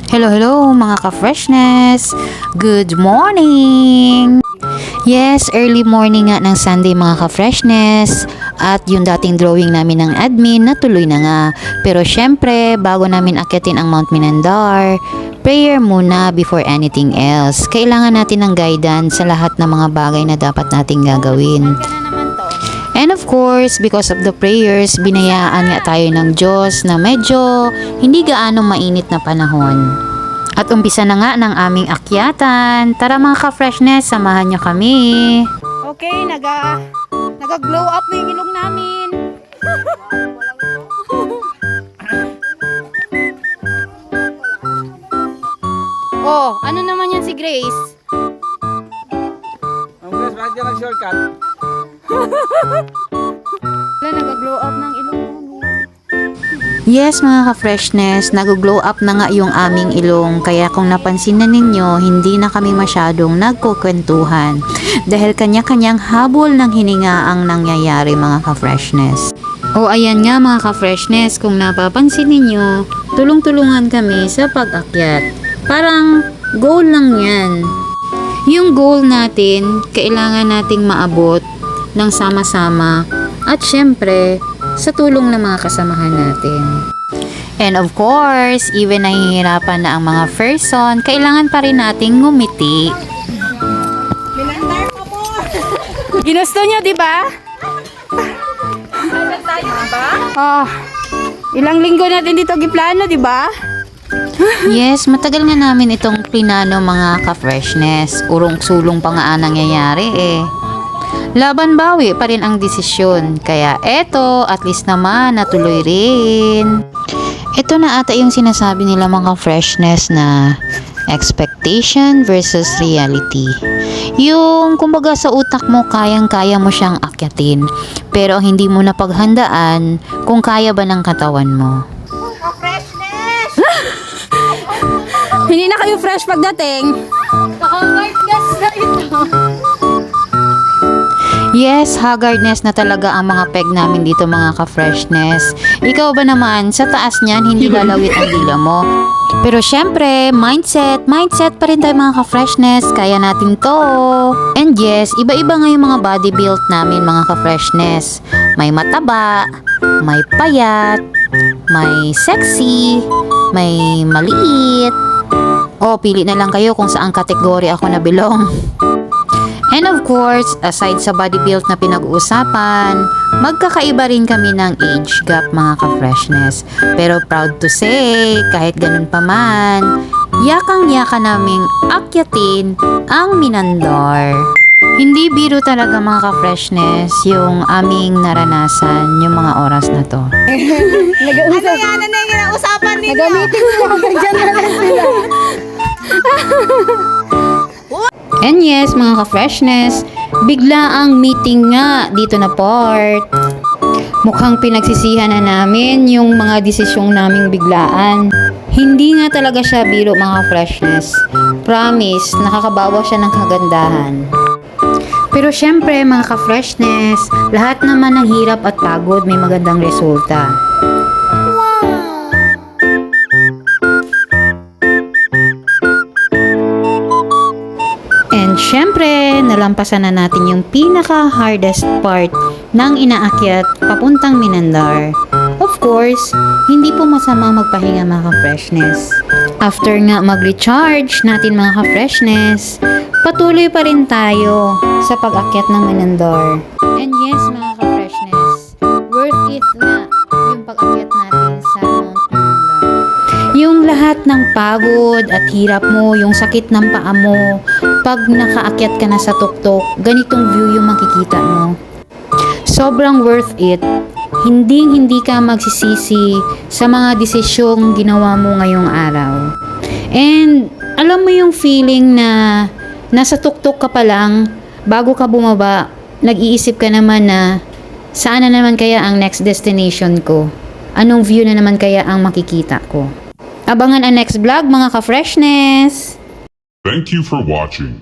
Hello, hello mga ka-freshness! Good morning! Yes, early morning nga ng Sunday mga ka-freshness. At yung dating drawing namin ng admin natuloy na nga. Pero syempre, bago namin akyatin ang Mount Minandar, prayer muna before anything else. Kailangan natin ng guidance sa lahat ng mga bagay na dapat nating gagawin. And of course, because of the prayers, binayaan nga tayo ng Diyos na medyo hindi gaano mainit na panahon. At umpisa na nga ng aming akyatan. Tara mga ka-freshness, samahan niyo kami. Okay, naga-glow up na yung ilong namin. Oh, ano naman yan si Grace? Ang Grace, bakit ka nag-shortcut? Wala, naga-glow up ng ilong namin. Yes mga ka-freshness, nag-glow up na nga yung aming ilong. Kaya kung napansin na ninyo, hindi na kami masyadong nagkukwentuhan. Dahil kanya-kanyang habol ng hininga ang nangyayari mga ka-freshness. O ayan nga mga ka-freshness, kung napapansin ninyo, tulong-tulungan kami sa pag-akyat. Parang goal lang yan. Yung goal natin, kailangan nating maabot ng sama-sama at syempre, sa tulong ng mga kasamahan natin. And of course, even nahihirapan na ang mga person, kailangan pa rin nating ngumiti. Minandar pa po! Ginusto nyo, di ba? Oh, ilang linggo natin dito giplano, di ba? Yes, matagal nga namin itong plinano mga ka-freshness. Urong-sulong pa nga nangyayari eh. Laban bawi pa rin ang desisyon. Kaya eto, at least naman natuloy rin. Ito na ata yung sinasabi nila mga freshness na expectation versus reality. Yung kumbaga sa utak mo kayang-kaya mo siyang akyatin. Pero hindi mo na paghandaan kung kaya ba ng katawan mo. Freshness! Hindi na kayo fresh pagdating. Naka-whiteness na ito. Yes, haggardness na talaga ang mga peg namin dito mga ka-freshness. Ikaw ba naman, sa taas niyan hindi lalawit ang dila mo. Pero syempre, mindset pa rin tayo mga ka-freshness. Kaya natin to. And yes, iba-iba nga yung mga body build namin mga ka-freshness. May mataba, may payat, may sexy, may maliit. O, pili na lang kayo kung saang kategory ako na belong. And of course, aside sa body build na pinag-uusapan, magkakaiba rin kami ng age gap mga ka-freshness. Pero proud to say, kahit ganun pa man, yakang-yaka naming akyatin ang Minandar. Hindi biro talaga mga ka-freshness yung aming naranasan yung mga oras na to. Ano yan? Ano yung kinausapan ninyo? Nagamitin mo hanggang dyan na lang sila. And yes, mga ka-freshness, bigla ang meeting nga dito na part. Mukhang pinagsisihan na namin yung mga desisyong naming biglaan. Hindi nga talaga siya biro mga freshness. Promise, nakakabawa siya ng kagandahan. Pero syempre mga ka-freshness, lahat naman ng hirap at pagod may magandang resulta. And syempre, nalampasan na natin yung pinaka-hardest part ng inaakyat papuntang Minandar. Of course, hindi po masama magpahinga mga ka-freshness. After nga mag-recharge natin mga ka-freshness, patuloy pa rin tayo sa pag-akyat ng Minandar. And yes mga ka-freshness, worth it nga yung pag-akyat natin sa Mount Minandar. Yung lahat ng pagod at hirap mo, yung sakit ng paa mo, pag nakaakyat ka na sa tuktok, ganitong view yung makikita mo. Sobrang worth it. Hindi ka magsisisi sa mga desisyong ginawa mo ngayong araw. And alam mo yung feeling na nasa tuktok ka pa lang, bago ka bumaba, nag-iisip ka naman na saan na naman kaya ang next destination ko? Anong view na naman kaya ang makikita ko? Abangan ang next vlog mga ka-freshness! Thank you for watching.